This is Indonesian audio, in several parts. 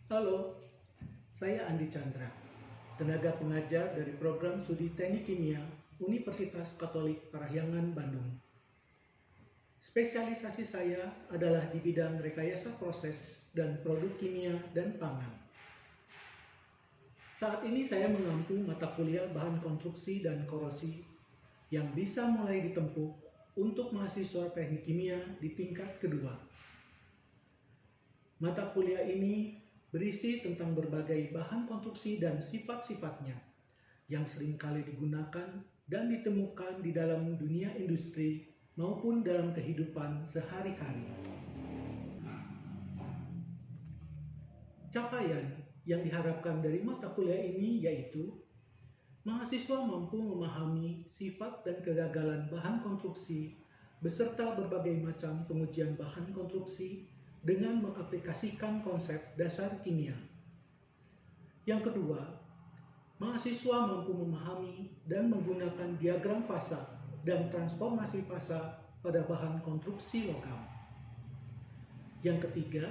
Halo, saya Andi Chandra, tenaga pengajar dari program Studi Teknik Kimia Universitas Katolik Parahyangan, Bandung. Spesialisasi saya adalah di bidang rekayasa proses dan produk kimia dan pangan. Saat ini saya mengampu mata kuliah bahan konstruksi dan korosi yang bisa mulai ditempuh untuk mahasiswa teknik kimia di tingkat kedua. Mata kuliah ini berisi tentang berbagai bahan konstruksi dan sifat-sifatnya yang seringkali digunakan dan ditemukan di dalam dunia industri maupun dalam kehidupan sehari-hari. Capaian yang diharapkan dari mata kuliah ini yaitu mahasiswa mampu memahami sifat dan kegagalan bahan konstruksi beserta berbagai macam pengujian bahan konstruksi dengan mengaplikasikan konsep dasar kimia. Yang kedua, mahasiswa mampu memahami dan menggunakan diagram fasa dan transformasi fasa pada bahan konstruksi logam. Yang ketiga,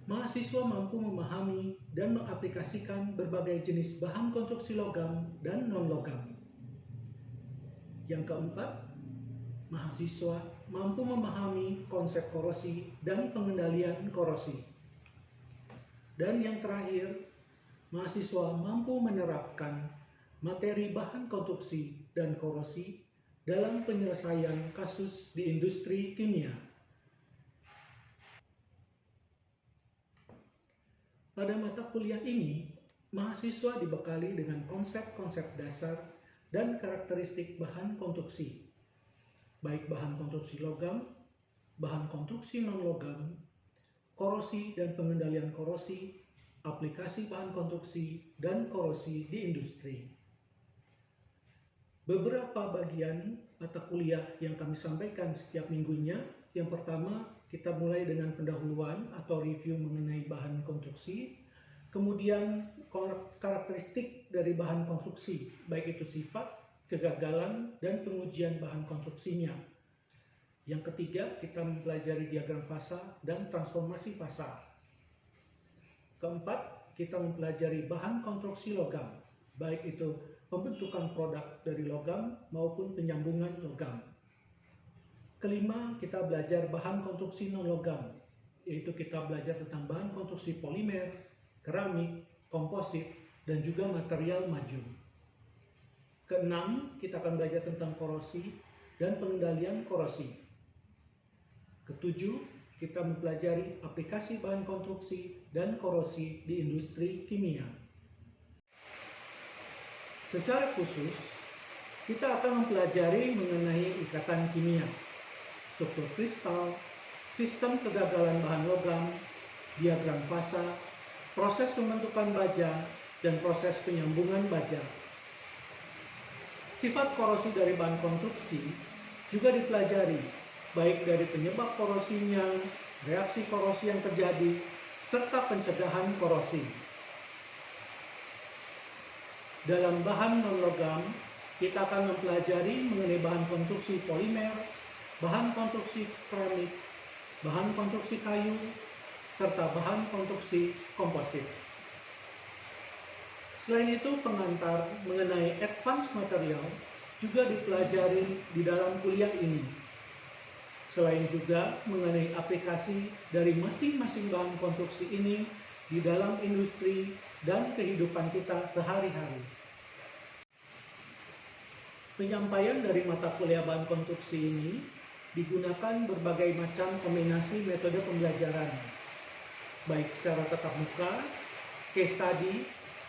mahasiswa mampu memahami dan mengaplikasikan berbagai jenis bahan konstruksi logam dan non-logam. Yang keempat, mahasiswa mampu memahami konsep korosi dan pengendalian korosi. Dan yang terakhir, mahasiswa mampu menerapkan materi bahan konstruksi dan korosi dalam penyelesaian kasus di industri kimia. Pada mata kuliah ini, mahasiswa dibekali dengan konsep-konsep dasar dan karakteristik bahan konstruksi, baik bahan konstruksi logam, bahan konstruksi non-logam, korosi dan pengendalian korosi, aplikasi bahan konstruksi, dan korosi di industri. Beberapa bagian mata kuliah yang kami sampaikan setiap minggunya. Yang pertama, kita mulai dengan pendahuluan atau review mengenai bahan konstruksi, kemudian karakteristik dari bahan konstruksi, baik itu sifat, kegagalan, dan pengujian bahan konstruksinya. Yang ketiga, kita mempelajari diagram fasa dan transformasi fasa. Keempat, kita mempelajari bahan konstruksi logam, baik itu pembentukan produk dari logam maupun penyambungan logam. Kelima, kita belajar bahan konstruksi non-logam, yaitu kita belajar tentang bahan konstruksi polimer, keramik, komposit, dan juga material maju. Keenam, kita akan belajar tentang korosi dan pengendalian korosi. Ketujuh, kita mempelajari aplikasi bahan konstruksi dan korosi di industri kimia. Secara khusus, kita akan mempelajari mengenai ikatan kimia, struktur kristal, sistem kegagalan bahan logam, diagram fasa, proses pembentukan baja, dan proses penyambungan baja. Sifat korosi dari bahan konstruksi juga dipelajari, baik dari penyebab korosinya, reaksi korosi yang terjadi, serta pencegahan korosi. Dalam bahan non-logam, kita akan mempelajari mengenai bahan konstruksi polimer, bahan konstruksi keramik, bahan konstruksi kayu, serta bahan konstruksi komposit. Selain itu, pengantar mengenai advanced material juga dipelajari di dalam kuliah ini. Selain juga mengenai aplikasi dari masing-masing bahan konstruksi ini di dalam industri dan kehidupan kita sehari-hari. Penyampaian dari mata kuliah bahan konstruksi ini digunakan berbagai macam kombinasi metode pembelajaran, baik secara tatap muka, case study,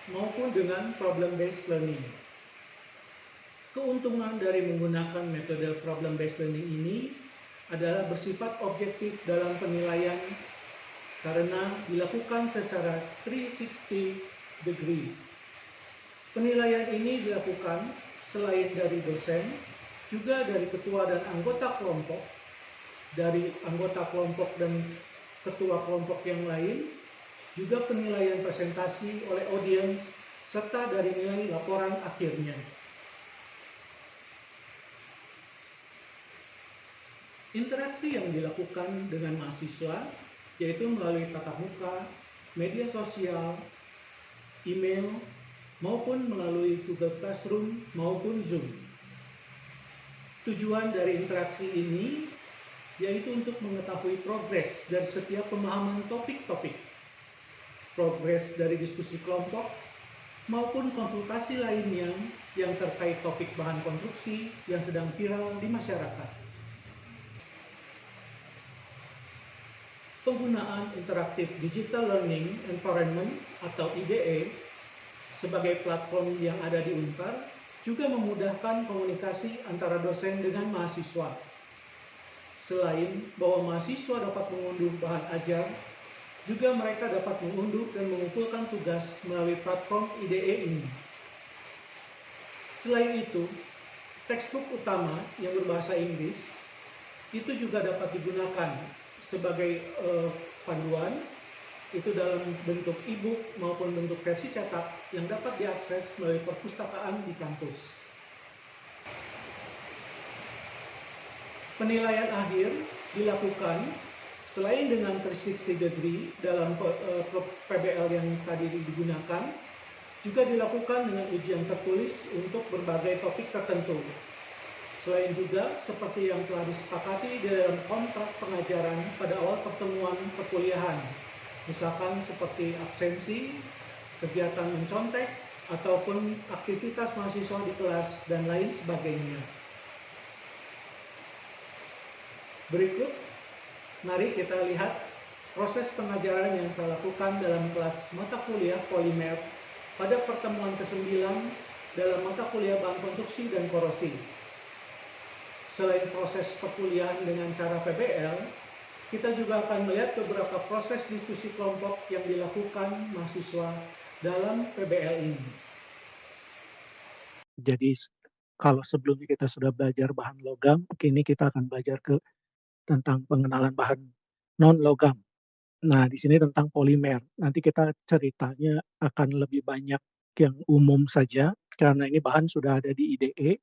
maupun dengan problem-based learning. Keuntungan dari menggunakan metode problem-based learning ini adalah bersifat objektif dalam penilaian karena dilakukan secara 360 degree. Penilaian ini dilakukan selain dari dosen, juga dari ketua dan anggota kelompok, dari anggota kelompok dan ketua kelompok yang lain, juga penilaian presentasi oleh audiens, serta dari nilai laporan akhirnya. Interaksi yang dilakukan dengan mahasiswa yaitu melalui tatap muka, media sosial, email, maupun melalui Google Classroom maupun Zoom. Tujuan dari interaksi ini yaitu untuk mengetahui progres dari setiap pemahaman topik-topik, progres dari diskusi kelompok, maupun konsultasi lainnya yang terkait topik bahan konstruksi yang sedang viral di masyarakat. Penggunaan interaktif Digital Learning Environment atau IDE sebagai platform yang ada di Unpar juga memudahkan komunikasi antara dosen dengan mahasiswa. Selain bahwa mahasiswa dapat mengunduh bahan ajar, juga mereka dapat mengunduh dan mengumpulkan tugas melalui platform IDE ini. Selain itu, textbook utama yang berbahasa Inggris itu juga dapat digunakan sebagai panduan, itu dalam bentuk e-book maupun bentuk versi cetak yang dapat diakses melalui perpustakaan di kampus. Penilaian akhir dilakukan selain dengan 360 degree dalam PBL yang tadi digunakan, juga dilakukan dengan ujian tertulis untuk berbagai topik tertentu. Selain juga seperti yang telah disepakati dalam kontrak pengajaran pada awal pertemuan perkuliahan, misalkan seperti absensi, kegiatan mencontek, ataupun aktivitas mahasiswa di kelas, dan lain sebagainya. Berikut, mari kita lihat proses pengajaran yang saya lakukan dalam kelas mata kuliah Polimer pada pertemuan ke-9 dalam mata kuliah bahan konstruksi dan korosi. Selain proses perkuliahan dengan cara PBL, kita juga akan melihat beberapa proses diskusi kelompok yang dilakukan mahasiswa dalam PBL ini. Jadi kalau sebelumnya kita sudah belajar bahan logam, kini kita akan belajar tentang pengenalan bahan non-logam. Nah, di sini tentang polimer. Nanti kita ceritanya akan lebih banyak yang umum saja, karena ini bahan sudah ada di IDE.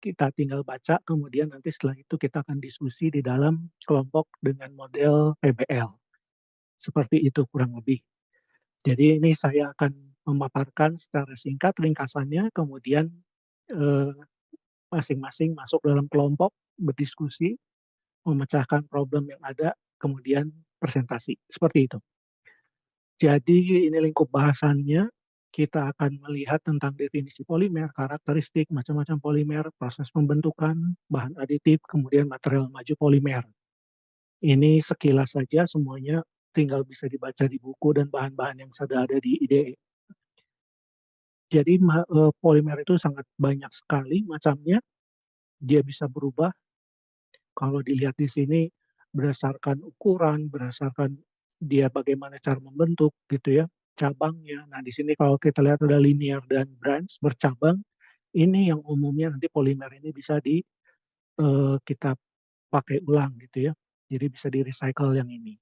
Kita tinggal baca, kemudian nanti setelah itu kita akan diskusi di dalam kelompok dengan model PBL. Seperti itu kurang lebih. Jadi ini saya akan memaparkan secara singkat ringkasannya, kemudian masing-masing masuk dalam kelompok, berdiskusi, memecahkan problem yang ada, kemudian presentasi. Seperti itu. Jadi ini lingkup bahasannya, kita akan melihat tentang definisi polimer, karakteristik, macam-macam polimer, proses pembentukan, bahan aditif, kemudian material maju polimer. Ini sekilas saja, semuanya tinggal bisa dibaca di buku dan bahan-bahan yang sudah ada di IDE. Jadi polimer itu sangat banyak sekali macamnya, dia bisa berubah. Kalau dilihat di sini berdasarkan ukuran, berdasarkan dia bagaimana cara membentuk gitu ya, cabangnya. Nah, di sini kalau kita lihat ada linear dan branch bercabang, ini yang umumnya nanti polimer ini bisa kita pakai ulang gitu ya. Jadi bisa di-recycle yang ini.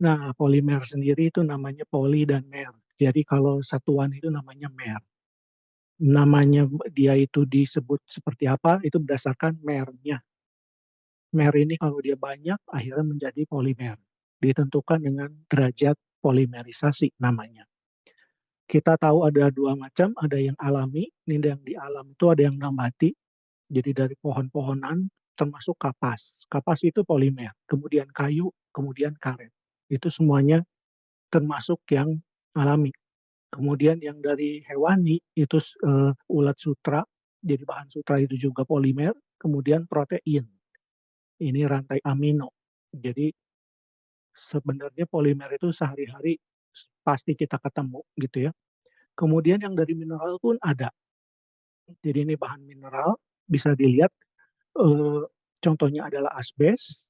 Nah, polimer sendiri itu namanya poli dan mer. Jadi kalau satuan itu namanya mer. Namanya dia itu disebut seperti apa, itu berdasarkan mernya. Mer ini kalau dia banyak, akhirnya menjadi polimer. Ditentukan dengan derajat polimerisasi namanya. Kita tahu ada dua macam, ada yang alami, ini yang di alam itu ada yang nambati, jadi dari pohon-pohonan, termasuk kapas. Kapas itu polimer, kemudian kayu, kemudian karet. Itu semuanya termasuk yang alami. Kemudian yang dari hewani, itu ulat sutra, jadi bahan sutra itu juga polimer, kemudian protein. Ini rantai amino. Jadi sebenarnya polimer itu sehari-hari pasti kita ketemu gitu ya. Kemudian yang dari mineral pun ada. Jadi ini bahan mineral bisa dilihat contohnya adalah asbes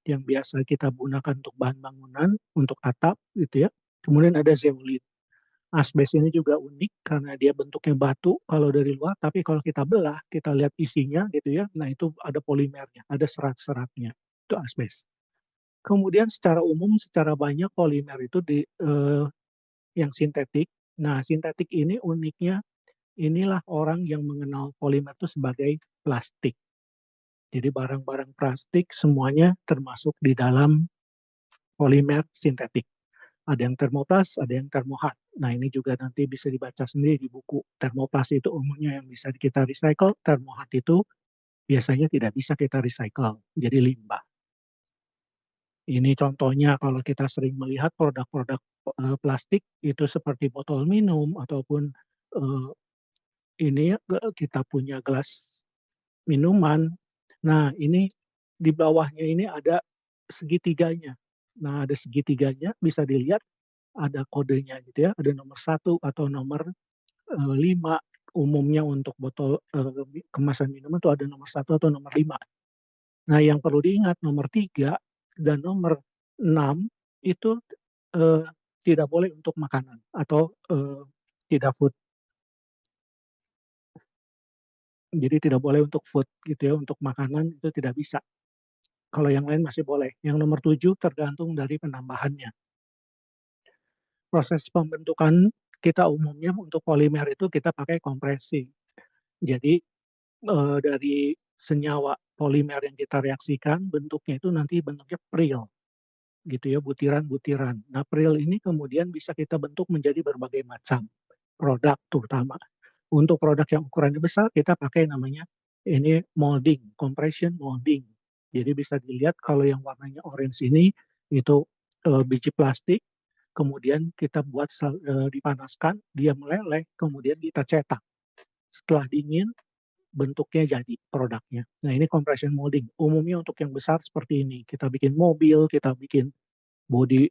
yang biasa kita gunakan untuk bahan bangunan, untuk atap gitu ya. Kemudian ada zeolit. Asbes ini juga unik karena dia bentuknya batu kalau dari luar, tapi kalau kita belah, kita lihat isinya gitu ya. Nah, itu ada polimernya, ada serat-seratnya. Itu asbes. Kemudian secara umum, secara banyak polimer itu yang sintetik. Nah, sintetik ini uniknya, inilah orang yang mengenal polimer itu sebagai plastik. Jadi barang-barang plastik semuanya termasuk di dalam polimer sintetik. Ada yang termoplas, ada yang termohard. Nah, ini juga nanti bisa dibaca sendiri di buku. Termoplas itu umumnya yang bisa kita recycle, termohard itu biasanya tidak bisa kita recycle, jadi limbah. Ini contohnya kalau kita sering melihat produk-produk plastik itu seperti botol minum ataupun ini kita punya gelas minuman. Nah, ini di bawahnya ini ada segitiganya. Nah, ada segitiganya bisa dilihat ada kodenya gitu ya, ada nomor 1 atau nomor 5. Umumnya untuk botol kemasan minuman itu ada nomor 1 atau nomor 5. Nah, yang perlu diingat nomor 3 dan nomor 6 itu eee, tidak boleh untuk makanan atau tidak food. Jadi tidak boleh untuk food gitu ya, untuk makanan itu tidak bisa. Kalau yang lain masih boleh. Yang nomor 7 tergantung dari penambahannya. Proses pembentukan kita umumnya untuk polimer itu kita pakai kompresi. Jadi, dari senyawa polimer yang kita reaksikan bentuknya itu nanti bentuknya pril, gitu ya, butiran-butiran. Nah, pril ini kemudian bisa kita bentuk menjadi berbagai macam produk terutama. Untuk produk yang ukurannya besar kita pakai namanya ini molding, compression molding. Jadi bisa dilihat kalau yang warnanya orange ini itu, biji plastik, kemudian kita buat dipanaskan, dia meleleh, kemudian kita cetak. Setelah dingin, bentuknya jadi produknya. Nah, ini compression molding. Umumnya untuk yang besar seperti ini, kita bikin mobil, kita bikin bodi,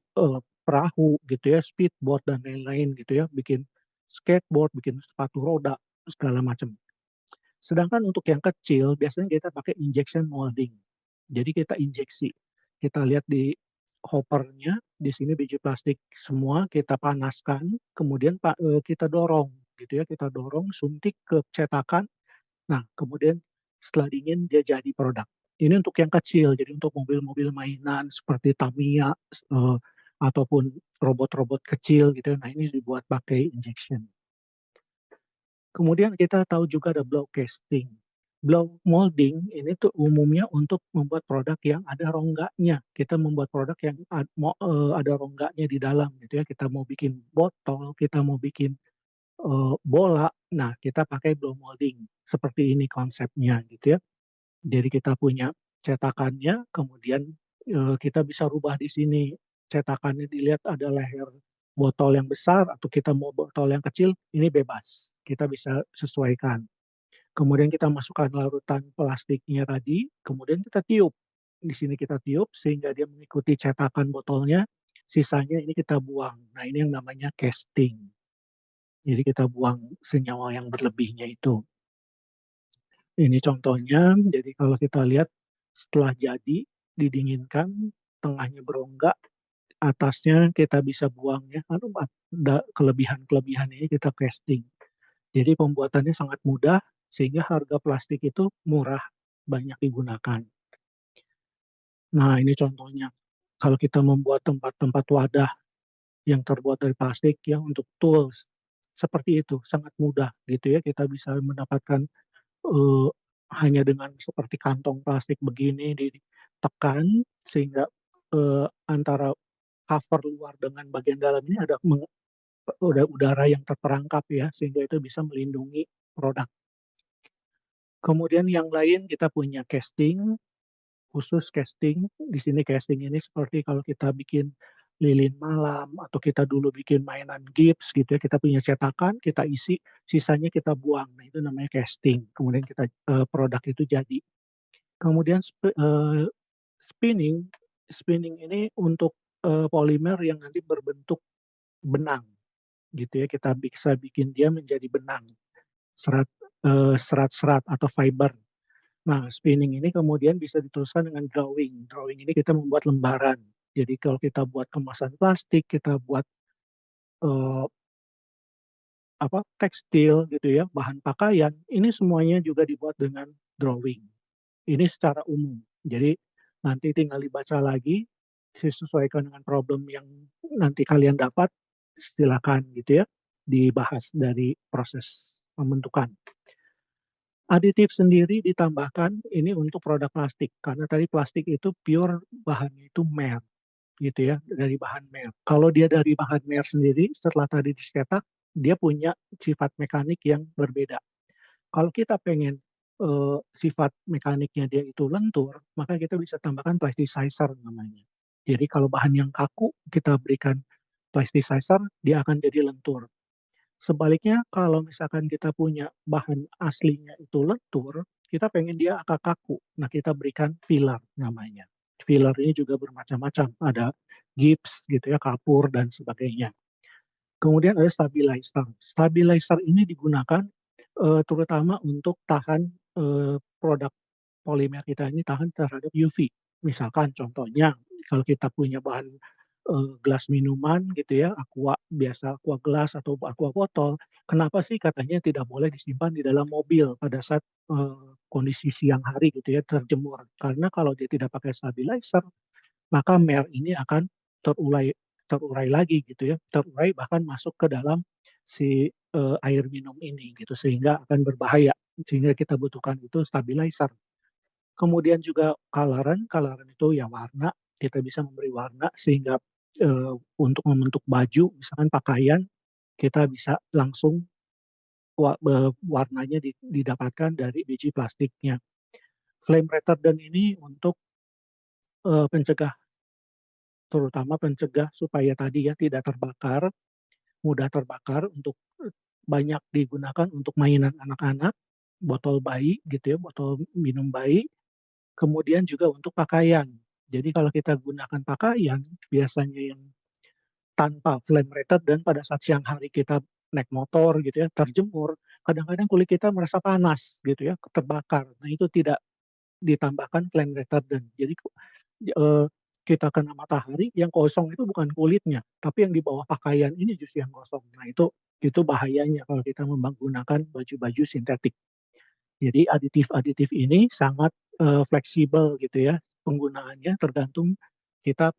perahu gitu ya, speedboat dan lain-lain gitu ya, bikin skateboard, bikin sepatu roda, segala macam. Sedangkan untuk yang kecil biasanya kita pakai injection molding. Jadi kita injeksi. Kita lihat di hoppernya, di sini biji plastik semua kita panaskan, kemudian kita dorong gitu ya, kita dorong suntik ke cetakan. Nah, kemudian setelah dingin dia jadi produk. Ini untuk yang kecil, jadi untuk mobil-mobil mainan seperti Tamiya, ataupun robot-robot kecil gitu ya. Nah, ini dibuat pakai injection. Kemudian kita tahu juga ada blow casting. Blow molding ini tuh umumnya untuk membuat produk yang ada rongganya. Kita membuat produk yang ada rongganya di dalam gitu ya. Kita mau bikin botol, kita mau bikin bola, nah kita pakai blow molding. Seperti ini konsepnya gitu ya. Jadi kita punya cetakannya, kemudian kita bisa rubah di sini. Cetakannya dilihat ada leher botol yang besar atau kita mau botol yang kecil, ini bebas. Kita bisa sesuaikan. Kemudian kita masukkan larutan plastiknya tadi, kemudian kita tiup. Di sini kita tiup sehingga dia mengikuti cetakan botolnya, sisanya ini kita buang. Nah, ini yang namanya casting. Jadi kita buang senyawa yang berlebihnya itu. Ini contohnya, jadi kalau kita lihat setelah jadi, didinginkan, tengahnya berongga, atasnya kita bisa buang ya, kelebihan-kelebihan ini kita casting. Jadi pembuatannya sangat mudah, sehingga harga plastik itu murah, banyak digunakan. Nah, ini contohnya. Kalau kita membuat tempat-tempat wadah yang terbuat dari plastik yang untuk tools, seperti itu, sangat mudah gitu ya, kita bisa mendapatkan Eee, hanya dengan seperti kantong plastik begini ditekan sehingga, antara cover luar dengan bagian dalam ini ada udara yang terperangkap ya, sehingga itu bisa melindungi produk. Kemudian yang lain kita punya casting, khusus casting. Di sini casting ini seperti kalau kita bikin lilin malam atau kita dulu bikin mainan gips gitu ya, kita punya cetakan, kita isi, sisanya kita buang. Nah, itu namanya casting. Kemudian kita produk itu jadi. Kemudian spinning, spinning ini untuk, polimer yang nanti berbentuk benang gitu ya, kita bisa bikin dia menjadi benang, serat, serat-serat atau fiber. Nah, spinning ini kemudian bisa diteruskan dengan drawing. Drawing ini kita membuat lembaran. Jadi kalau kita buat kemasan plastik, kita buat, eee, tekstil gitu ya, bahan pakaian, ini semuanya juga dibuat dengan drawing. Ini secara umum. Jadi nanti tinggal dibaca lagi, disesuaikan dengan problem yang nanti kalian dapat, silakan gitu ya, dibahas dari proses pembentukan. Aditif sendiri ditambahkan ini untuk produk plastik, karena tadi plastik itu pure bahannya itu mer. gitu ya, dari bahan mer. Kalau dia dari bahan mer sendiri setelah tadi dicetak, dia punya sifat mekanik yang berbeda. Kalau kita pengen, sifat mekaniknya dia itu lentur, maka kita bisa tambahkan plasticizer namanya. Jadi kalau bahan yang kaku kita berikan plasticizer, dia akan jadi lentur. Sebaliknya kalau misalkan kita punya bahan aslinya itu lentur, kita pengen dia agak kaku. Nah, kita berikan filler namanya. Filler ini juga bermacam-macam, ada gips gitu ya, kapur dan sebagainya. Kemudian ada stabilizer. Stabilizer ini digunakan, terutama untuk tahan, produk polimer kita ini tahan terhadap UV. Misalkan contohnya kalau kita punya bahan, gelas minuman gitu ya, aqua biasa aqua gelas atau aqua botol, kenapa sih katanya tidak boleh disimpan di dalam mobil pada saat, kondisi siang hari gitu ya, terjemur. Karena kalau dia tidak pakai stabilizer, maka mer ini akan terurai terurai lagi gitu ya, terurai bahkan masuk ke dalam si, air minum ini gitu, sehingga akan berbahaya. Sehingga kita butuhkan itu stabilizer. Kemudian juga coloran itu ya warna, kita bisa memberi warna sehingga, untuk membentuk baju, misalkan pakaian, kita bisa langsung warnanya didapatkan dari biji plastiknya. Flame retardant ini untuk, pencegah terutama pencegah supaya tadi ya tidak terbakar, mudah terbakar untuk, banyak digunakan untuk mainan anak-anak, botol bayi gitu ya, botol minum bayi, kemudian juga untuk pakaian. Jadi kalau kita gunakan pakaian, biasanya yang tanpa flame retardant pada saat siang hari kita naik motor gitu ya, terjemur, kadang-kadang kulit kita merasa panas gitu ya, terbakar. Nah itu tidak ditambahkan flame retardant. Jadi eee, kita kena matahari yang kosong itu bukan kulitnya, tapi yang di bawah pakaian ini justru yang kosong. Nah itu bahayanya kalau kita menggunakan baju-baju sintetik. Jadi aditif-aditif ini sangat, fleksibel gitu ya, penggunaannya tergantung kita,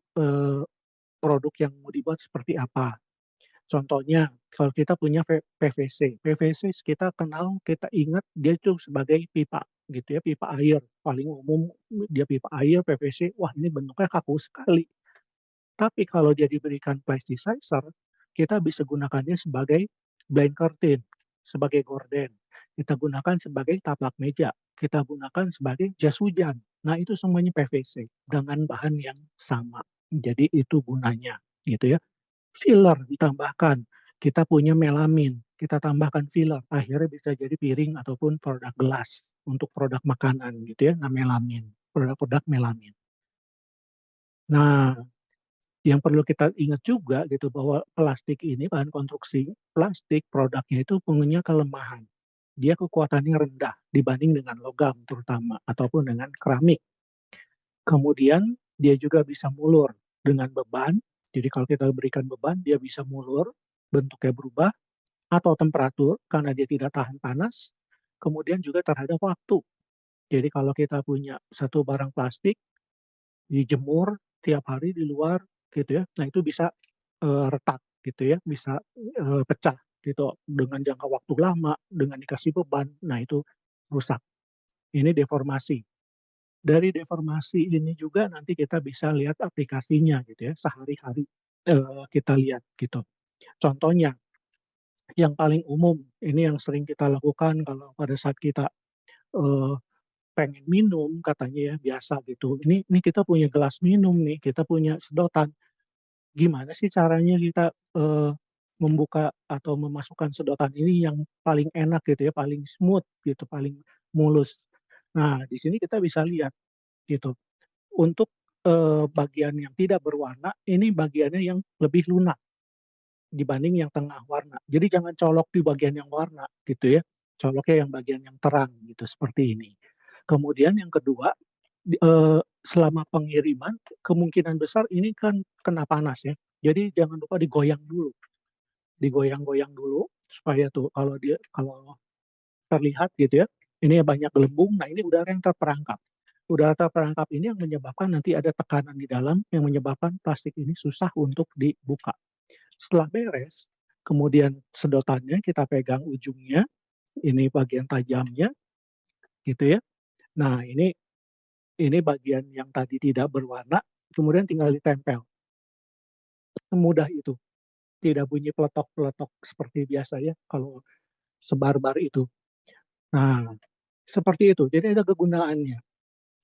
produk yang mau dibuat seperti apa. Contohnya, kalau kita punya PVC. PVC kita kenal, kita ingat dia itu sebagai pipa gitu ya, pipa air. Paling umum dia pipa air, PVC, wah ini bentuknya kaku sekali. Tapi kalau dia diberikan plasticizer, kita bisa gunakannya sebagai blind curtain, sebagai gorden. Kita gunakan sebagai taplak meja, kita gunakan sebagai jas hujan. Nah, itu semuanya PVC dengan bahan yang sama. Jadi itu gunanya, gitu ya. Filler ditambahkan, kita punya melamin, kita tambahkan filler, akhirnya bisa jadi piring ataupun produk gelas untuk produk makanan gitu ya, nah melamin, produk-produk melamin. Nah, yang perlu kita ingat juga gitu bahwa plastik ini, bahan konstruksi plastik produknya itu punya kelemahan. Dia kekuatannya rendah dibanding dengan logam terutama ataupun dengan keramik. Kemudian dia juga bisa mulur dengan beban. Jadi kalau kita berikan beban dia bisa mulur, bentuknya berubah atau temperatur karena dia tidak tahan panas. Kemudian juga terhadap waktu. Jadi kalau kita punya satu barang plastik dijemur tiap hari di luar gitu ya. Nah itu bisa, retak gitu ya, bisa, pecah gitu dengan jangka waktu lama, dengan dikasih beban, nah itu rusak. Ini deformasi. Dari deformasi ini juga nanti kita bisa lihat aplikasinya gitu ya, sehari-hari, kita lihat gitu. Contohnya, yang paling umum ini yang sering kita lakukan kalau pada saat kita, eee, pengen minum katanya ya, biasa gitu, ini kita punya gelas minum nih, kita punya sedotan. Gimana sih caranya kita, membuka atau memasukkan sedotan ini yang paling enak gitu ya, paling smooth gitu, paling mulus. Nah, di sini kita bisa lihat gitu, untuk, bagian yang tidak berwarna, ini bagiannya yang lebih lunak dibanding yang tengah warna. Jadi jangan colok di bagian yang warna gitu ya, coloknya yang bagian yang terang gitu, seperti ini. Kemudian yang kedua, selama pengiriman kemungkinan besar ini kan kena panas ya, jadi jangan lupa digoyang dulu, digoyang-goyang dulu supaya tuh kalau terlihat gitu ya, ini banyak gelembung, nah ini udara yang terperangkap. Udara terperangkap ini yang menyebabkan nanti ada tekanan di dalam yang menyebabkan plastik ini susah untuk dibuka. Setelah beres, kemudian sedotannya kita pegang ujungnya, ini bagian tajamnya gitu ya. Nah ini bagian yang tadi tidak berwarna, kemudian tinggal ditempel. semudah itu, tidak bunyi peletok-peletok seperti biasa ya kalau sebar-bar itu. Nah, seperti itu, jadi ada kegunaannya.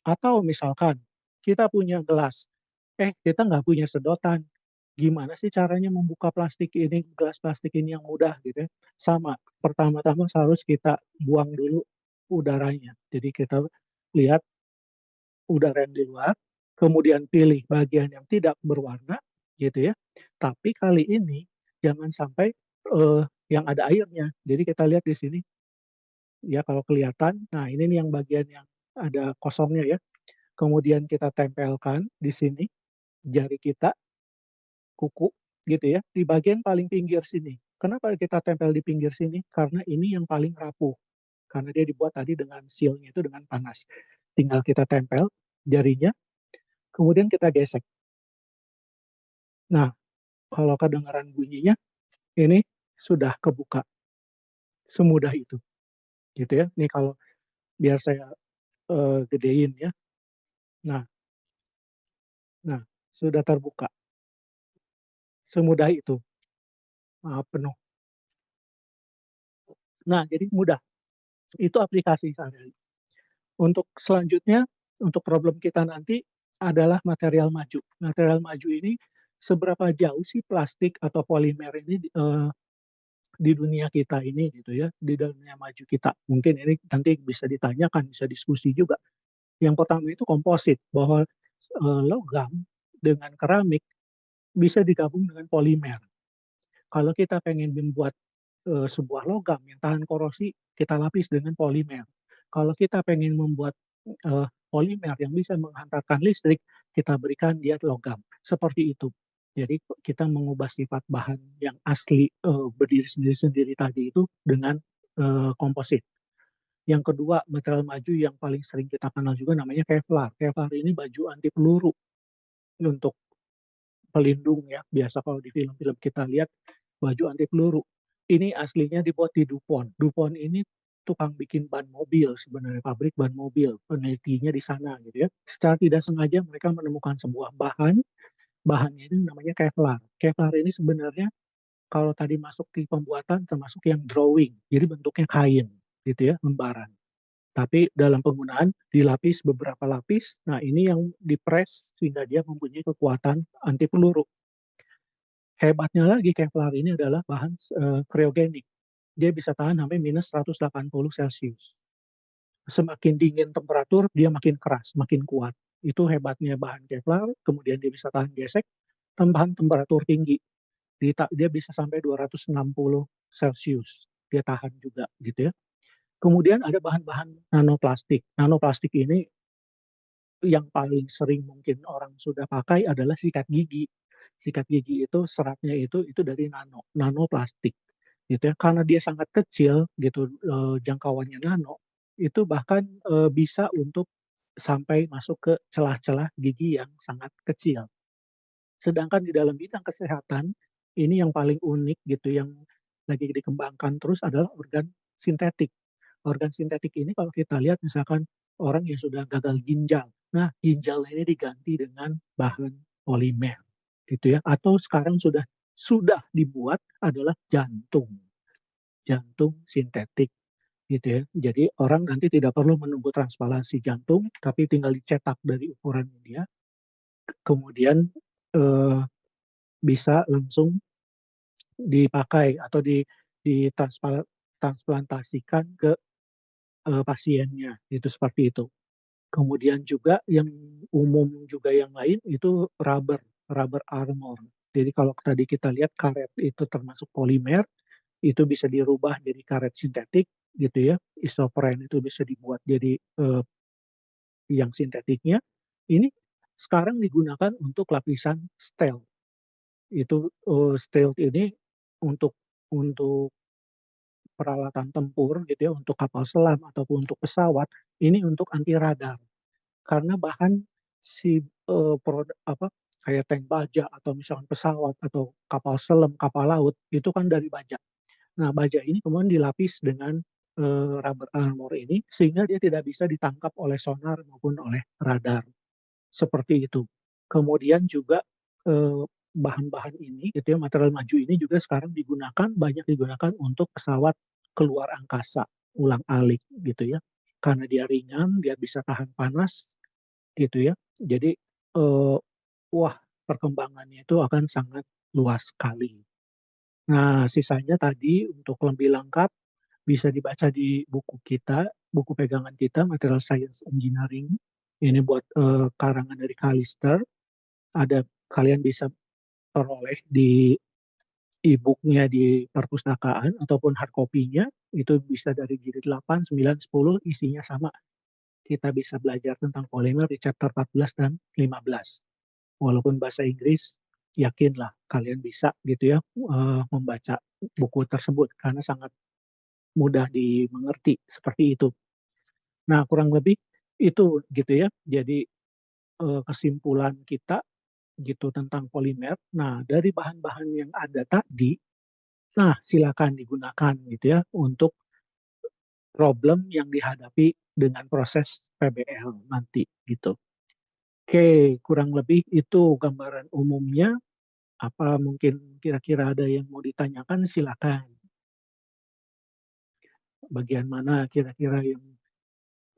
Atau misalkan kita punya gelas, kita nggak punya sedotan, gimana sih caranya membuka plastik ini, gelas plastik ini yang mudah gitu ya. Sama, pertama-tama harus kita buang dulu udaranya. Jadi kita lihat udara yang di luar, kemudian pilih bagian yang tidak berwarna gitu ya. Tapi kali ini jangan sampai, yang ada airnya. Jadi kita lihat di sini ya kalau kelihatan, nah ini nih yang bagian yang ada kosongnya ya. Kemudian kita tempelkan di sini jari kita, kuku, gitu ya, di bagian paling pinggir sini. Kenapa kita tempel di pinggir sini? Karena ini yang paling rapuh, karena dia dibuat tadi dengan seal-nya itu dengan panas. Tinggal kita tempel jarinya, kemudian kita gesek. Nah, kalau kedengaran bunyinya, ini sudah kebuka, semudah itu, gitu ya. Nih kalau biar saya, gedein ya. Nah nah, sudah terbuka, semudah itu, maaf penuh. Nah, jadi mudah, itu aplikasi sehari-hari. Untuk selanjutnya, untuk problem kita nanti adalah material maju. Material maju ini seberapa jauh sih plastik atau polimer ini di dunia kita ini gitu ya, di dunia maju kita. Mungkin ini nanti bisa ditanyakan, bisa diskusi juga. Yang pertama itu komposit, bahwa, logam dengan keramik bisa digabung dengan polimer. Kalau kita pengen membuat, sebuah logam yang tahan korosi, kita lapis dengan polimer. Kalau kita pengen membuat, polimer yang bisa menghantarkan listrik, kita berikan dia logam, seperti itu. Jadi kita mengubah sifat bahan yang asli, berdiri sendiri-sendiri tadi itu dengan, komposit. Yang kedua, material maju yang paling sering kita kenal juga namanya Kevlar. Kevlar ini baju anti peluru untuk pelindung ya, biasa kalau di film-film kita lihat baju anti peluru. Ini aslinya dibuat di DuPont. DuPont ini tukang bikin ban mobil sebenarnya, pabrik ban mobil, penelitinya di sana gitu ya. Secara tidak sengaja mereka menemukan sebuah bahan, bahannya ini namanya Kevlar. Kevlar ini sebenarnya kalau tadi masuk di pembuatan termasuk yang drawing, jadi bentuknya kain gitu ya, lembaran. Tapi dalam penggunaan dilapis beberapa lapis, nah ini yang dipres sehingga dia mempunyai kekuatan anti peluru. Hebatnya lagi Kevlar ini adalah bahan, kriogenik. Dia bisa tahan sampai -180 celcius. Semakin dingin temperatur, dia makin keras, makin kuat. Itu hebatnya bahan Kevlar, kemudian dia bisa tahan gesek, tahan temperatur tinggi. Dia bisa sampai 260 celcius, dia tahan juga gitu ya. Kemudian ada bahan-bahan nanoplastik. Nanoplastik ini yang paling sering mungkin orang sudah pakai adalah sikat gigi. Sikat gigi itu seratnya itu dari nanoplastik gitu ya. Karena dia sangat kecil gitu, jangkauannya nano, itu bahkan, bisa untuk sampai masuk ke celah-celah gigi yang sangat kecil. Sedangkan di dalam bidang kesehatan, ini yang paling unik gitu, yang lagi dikembangkan terus adalah organ sintetik. Organ sintetik ini kalau kita lihat misalkan orang yang sudah gagal ginjal, nah ginjal ini diganti dengan bahan polimer gitu ya, atau sekarang sudah dibuat adalah jantung, jantung sintetik gitu ya. Jadi orang nanti tidak perlu menunggu transplantasi jantung, tapi tinggal dicetak dari ukuran dia, kemudian, eee, bisa langsung dipakai atau transplantasikan ke, pasiennya, itu seperti itu. Kemudian juga yang umum juga yang lain itu rubber, rubber armor. Jadi kalau tadi kita lihat karet itu termasuk polimer, itu bisa dirubah jadi karet sintetik gitu ya, isopren itu bisa dibuat jadi, yang sintetiknya, ini sekarang digunakan untuk lapisan stealth. Itu, stealth ini untuk untuk peralatan tempur gitu ya, untuk kapal selam ataupun untuk pesawat, ini untuk anti radar. Karena bahan si, kayak tank baja atau misalkan pesawat atau kapal selam, kapal laut, itu kan dari baja. Nah, baja ini kemudian dilapis dengan, rubber armor ini, sehingga dia tidak bisa ditangkap oleh sonar maupun oleh radar, seperti itu. Kemudian juga, eee bahan-bahan ini gitu ya, material maju ini juga sekarang banyak digunakan untuk pesawat keluar angkasa, ulang-alik gitu ya. Karena dia ringan, dia bisa tahan panas gitu ya. Jadi, wah, perkembangannya itu akan sangat luas sekali. Nah, sisanya tadi untuk lebih lengkap bisa dibaca di buku kita, buku pegangan kita, Material Science Engineering. Ini buat, karangan dari Kalister. Kalian bisa peroleh di e-book-nya di perpustakaan ataupun hard copy-nya, itu bisa dari jilid 8, 9, 10, isinya sama. Kita bisa belajar tentang polimer di chapter 14 dan 15. Walaupun bahasa Inggris, yakinlah kalian bisa gitu ya, membaca buku tersebut karena sangat mudah dimengerti, seperti itu. Nah, kurang lebih itu gitu ya. Jadi, kesimpulan kita gitu tentang polimer. Nah, dari bahan-bahan yang ada tadi, nah silakan digunakan gitu ya untuk problem yang dihadapi dengan proses PBL nanti gitu. Oke, kurang lebih itu gambaran umumnya. Apa mungkin kira-kira ada yang mau ditanyakan, silakan. Bagian mana kira-kira yang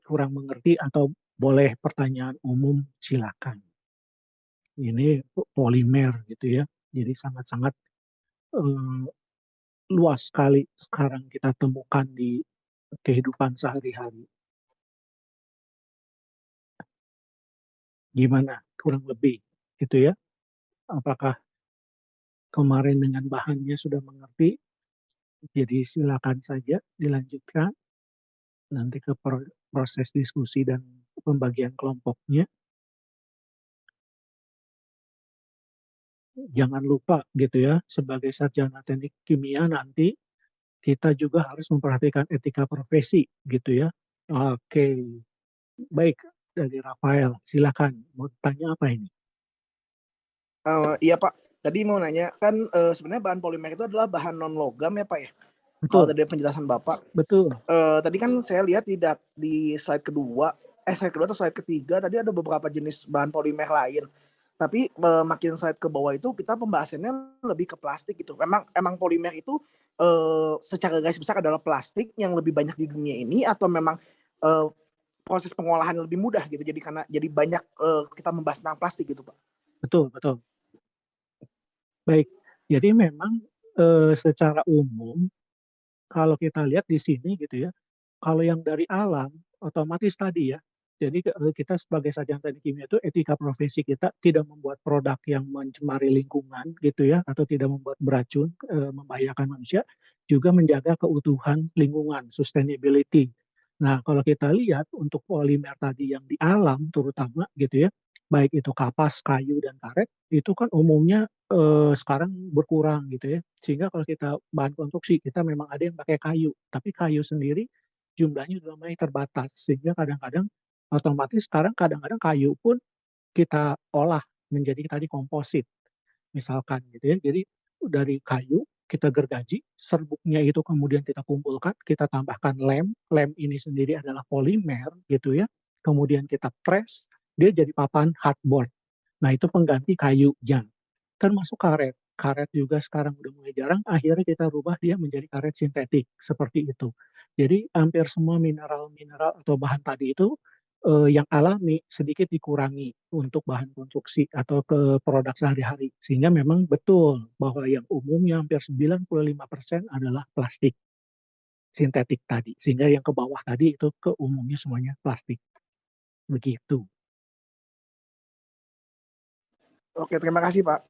kurang mengerti atau boleh pertanyaan umum, silakan. Ini polimer gitu ya. Jadi sangat-sangat, eee, luas sekali sekarang kita temukan di kehidupan sehari-hari. Gimana kurang lebih gitu ya? Apakah kemarin dengan bahannya sudah mengerti? Jadi silakan saja dilanjutkan nanti ke proses diskusi dan pembagian kelompoknya. Jangan lupa gitu ya, sebagai sarjana teknik kimia nanti kita juga harus memperhatikan etika profesi gitu ya. Oke, baik, dari Rafael, silakan mau tanya apa ini? Iya Pak, tadi mau nanya kan sebenarnya bahan polimer itu adalah bahan non logam ya Pak ya. Kalau Betul, dari penjelasan Bapak, betul, tadi kan saya lihat di slide kedua, slide kedua atau slide ketiga tadi ada beberapa jenis bahan polimer lain. Tapi makin slide ke bawah itu kita pembahasannya lebih ke plastik gitu. Emang polimer itu secara garis besar adalah plastik yang lebih banyak di dunia ini atau memang uh, proses pengolahan lebih mudah gitu. Jadi banyak kita membahas tentang plastik gitu Pak. betul, betul. Baik, jadi memang, secara umum kalau kita lihat di sini gitu ya, kalau yang dari alam otomatis tadi ya, jadi kita sebagai sarjana teknik kimia itu etika profesi kita tidak membuat produk yang mencemari lingkungan gitu ya, atau tidak membuat beracun, membahayakan manusia, juga menjaga keutuhan lingkungan, sustainability. Nah, kalau kita lihat untuk polimer tadi yang di alam terutama gitu ya, baik itu kapas, kayu, dan karet, itu kan umumnya, sekarang berkurang gitu ya. Sehingga kalau kita bahan konstruksi, kita memang ada yang pakai kayu, tapi kayu sendiri jumlahnya sudah mulai terbatas, sehingga kadang-kadang otomatis sekarang kadang-kadang kayu pun kita olah menjadi tadi komposit, misalkan gitu ya. Jadi dari kayu kita gergaji, serbuknya itu kemudian kita kumpulkan, kita tambahkan lem, lem ini sendiri adalah polimer gitu ya, kemudian kita press, dia jadi papan hardboard. Nah, itu pengganti kayunya. Termasuk karet. Karet juga sekarang udah mulai jarang, akhirnya kita rubah dia menjadi karet sintetik, seperti itu. Jadi hampir semua mineral-mineral atau bahan tadi itu, yang alami sedikit dikurangi untuk bahan konstruksi atau ke produk sehari-hari. Sehingga memang betul bahwa yang umumnya hampir 95% adalah plastik sintetik tadi. Sehingga yang ke bawah tadi itu ke umumnya semuanya plastik, begitu. Oke, terima kasih Pak.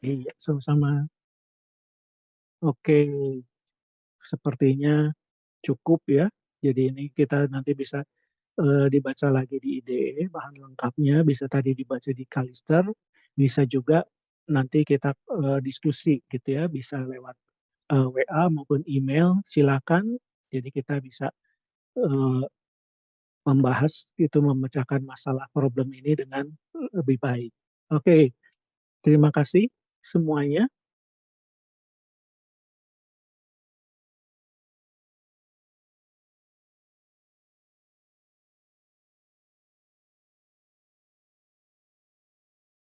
Iya, sama-sama. Oke, sepertinya cukup ya. Jadi ini kita nanti bisa dibaca lagi di IDE, bahan lengkapnya bisa tadi dibaca di Kalister, bisa juga nanti kita diskusi gitu ya, bisa lewat WA maupun email, silakan. Jadi kita bisa eh, membahas itu memecahkan masalah problem ini dengan lebih baik. Oke, terima kasih semuanya.